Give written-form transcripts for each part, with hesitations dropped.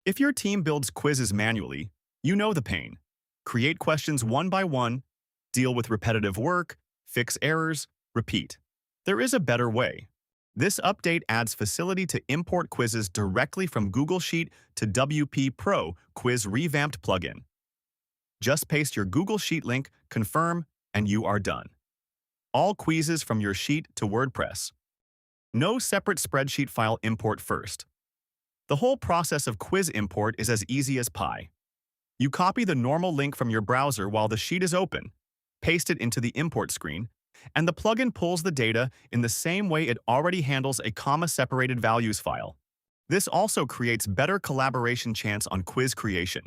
If your team builds quizzes manually, you know the pain. Create questions one by one, deal with repetitive work, fix errors, repeat. There is a better way. This update adds facility to import quizzes directly from Google Sheet to WP Pro Quiz Revamped plugin. Just paste your Google Sheet link, confirm, and you are done. All quizzes from your sheet to WordPress. No separate spreadsheet file import first. The whole process of quiz import is as easy as pie. You copy the normal link from your browser while the sheet is open, paste it into the import screen, and the plugin pulls the data in the same way it already handles a comma-separated values file. This also creates better collaboration chance on quiz creation.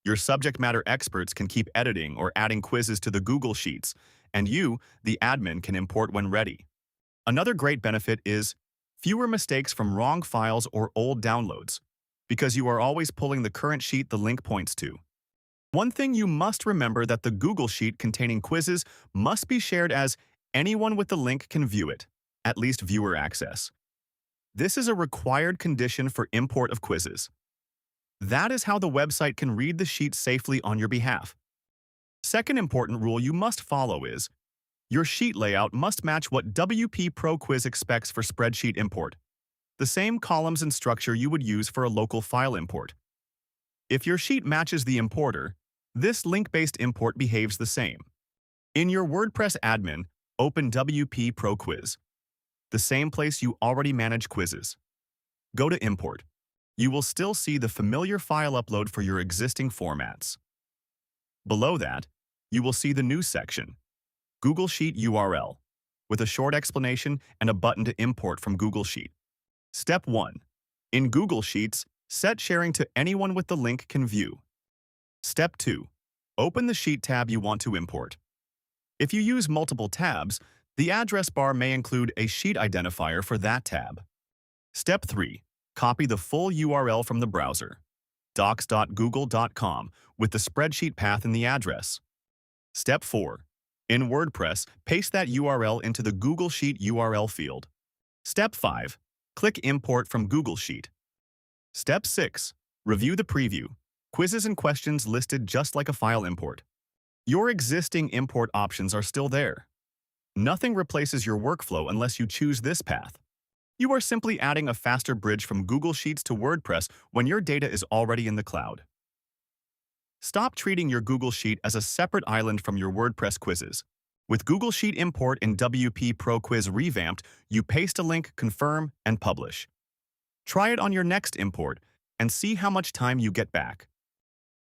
Your subject matter experts can keep editing or adding quizzes to the Google Sheets, and you, the admin, can import when ready. Another great benefit is fewer mistakes from wrong files or old downloads, because you are always pulling the current sheet the link points to. One thing you must remember that the Google Sheet containing quizzes must be shared as anyone with the link can view it, at least viewer access. This is a required condition for import of quizzes. That is how the website can read the sheet safely on your behalf. Second important rule you must follow is your sheet layout must match what WP Pro Quiz expects for spreadsheet import, the same columns and structure you would use for a local file import. If your sheet matches the importer, this link-based import behaves the same. In your WordPress admin, open WP Pro Quiz, the same place you already manage quizzes. Go to Import. You will still see the familiar file upload for your existing formats. Below that, you will see the New section, Google Sheet URL, with a short explanation and a button to import from Google Sheet. Step 1. In Google Sheets, set sharing to anyone with the link can view. Step 2. Open the Sheet tab you want to import. If you use multiple tabs, the address bar may include a sheet identifier for that tab. Step 3. Copy the full URL from the browser, docs.google.com, with the spreadsheet path in the address. Step 4. In WordPress, paste that URL into the Google Sheet URL field. Step 5. Click Import from Google Sheet. Step 6. Review the preview. Quizzes and questions listed just like a file import. Your existing import options are still there. Nothing replaces your workflow unless you choose this path. You are simply adding a faster bridge from Google Sheets to WordPress when your data is already in the cloud. Stop treating your Google Sheet as a separate island from your WordPress quizzes. With Google Sheet Import in WP Pro Quiz Revamped, you paste a link, confirm, and publish. Try it on your next import and see how much time you get back.